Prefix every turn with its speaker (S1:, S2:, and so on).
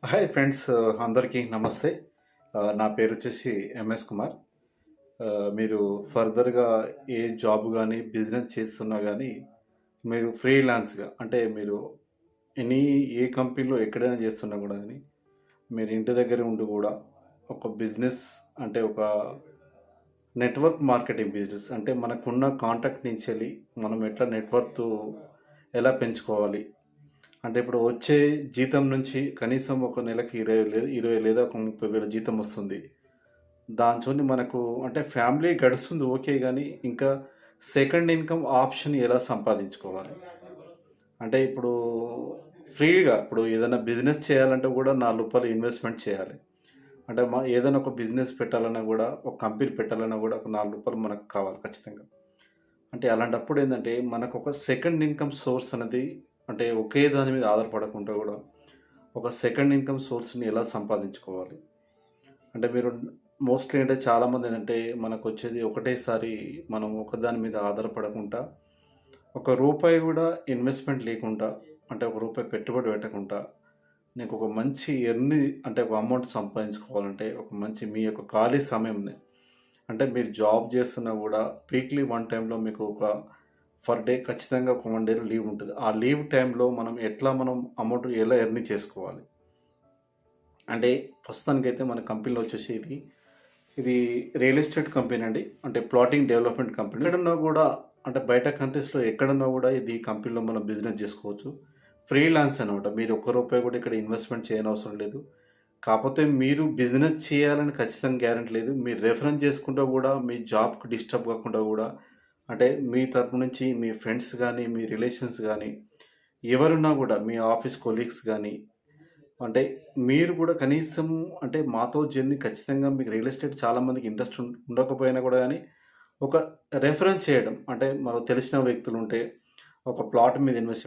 S1: Hi friends, అందరికీ నమస్తే. నా పేరు వచ్చేసి ఎంఎస్ కుమార్. మీరు ఫర్దర్‌గా ఏ జాబ్ గానీ, బిజినెస్ చేస్తున్నా గానీ, మీరు ఫ్రీలాన్స్‌గా అంటే మీరు ఎనీ ఏ కంపెనీలో ఎక్కడైనా చేస్తున్నా గూడా గానీ, మీరు ఇంటి దగ్గర ఉండి గూడా ఒక బిజినెస్ అంటే ఒక నెట్వర్క్ మార్కెటింగ్ బిజినెస్ అంటే మనకున్న కాంటాక్ట్ నుంచెళ్ళి మనం ఎట్లా నెట్‌వర్త్ ఎలా పెంచుకోవాలి? అంటే ఇప్పుడు వచ్చే జీతం నుంచి కనీసం ఒక నెలకి 20 లేదా ఒక 30,000 జీతం వస్తుంది. దాంతోని మనకు అంటే ఫ్యామిలీ గడుస్తుంది ఓకే గానీ, ఇంకా సెకండ్ ఇన్‌కమ్ ఆప్షన్ ఎలా సంపాదించుకోవాలి? అంటే ఇప్పుడు ఫ్రీగా ఇప్పుడు ఏదైనా బిజినెస్ చేయాలంటే గూడా రూ. 4 ఇన్వెస్ట్‌మెంట్ చేయాలి. అంటే ఏదైనా ఒక బిజినెస్ పెట్టాలన్నా గూడా, ఒక కంపెనీ పెట్టాలన్నా గూడా ఒక రూ. 4 మనకు కావాలి ఖచ్చితంగా. అంటే అలాంటప్పుడు ఏందంటే, మనకొక సెకండ్ ఇన్‌కమ్ సోర్స్ అనేది అంటే ఒకే దాని మీద ఆధారపడకుండా గూడా, ఒక సెకండ్ ఇన్‌కమ్ సోర్స్‌ని ఎలా సంపాదించుకోవాలి? అంటే మీరు మోస్ట్‌లీ అంటే చాలామందేంటంటే, మనకొచ్చేది ఒకటేసారి మనం ఒకదాని మీద ఆధారపడకుండా, ఒక రూపాయి గూడా ఇన్వెస్ట్‌మెంట్ లేకుండా, అంటే ఒక రూపాయి పెట్టుబడి పెట్టకుండా, నీకొక మంచి అంటే ఒక అమౌంట్ సంపాదించుకోవాలంటే, ఒక మంచి మీ యొక్క ఖాళీ సమయంని అంటే మీరు జాబ్ చేస్తున్నా గూడా వీక్లీ 1 టైమ్‌లో మీకు ఒక పర్ డే ఖచ్చితంగా ఒక 1 డేలో లీవ్ ఉంటది. ఆ లీవ్ టైమ్‌లో మనం అమౌంట్ ఎలా ఎర్న్ చేసుకోవాలి? అంటే ప్రస్తుతానికైతే మన కంపెనీలో వచ్చేసి ఇది రియల్ ఎస్టేట్ కంపెనీ అండి. అంటే ప్లాటింగ్ డెవలప్‌మెంట్ కంపెనీ. ఎక్కడున్నా గూడా అంటే బయట కంట్రీస్‌లో ఎక్కడున్నా గూడా ఇది కంపెనీలో మనం బిజినెస్ జేసుకోవచ్చు. ఫ్రీలాన్స్ అనమాట. మీరు ఒక్క రూపాయి గూడా ఇక్కడ ఇన్వెస్ట్‌మెంట్ చేయనవసరం లేదు. కాపోతే మీరు బిజినెస్ చేయాలని ఖచ్చితంగా గ్యారంటీ లేదు. మీరు రెఫరెన్స్ చేసుకుంటూ గూడా మీ జాబ్‌కి డిస్టర్బ్ కాకుండా గూడా అంటే మీ తరపు నుంచి మీ ఫ్రెండ్స్ గానీ, మీ రిలేషన్స్ గానీ, ఎవరున్నా గూడా మీ ఆఫీస్ కొలీగ్స్ గానీ, అంటే మీరు గూడా కనీసం అంటే మాతో జర్నీ ఖచ్చితంగా మీకు రియల్ ఎస్టేట్ చాలా మందికి ఇంట్రెస్ట్ ఉండకపోయినా గూడా గానీ, ఒక రెఫరెన్స్ చేయడం. అంటే మనకు తెలిసిన వ్యక్తులుంటే, ఒక ప్లాట్ మీద ఇన్వెస్ట్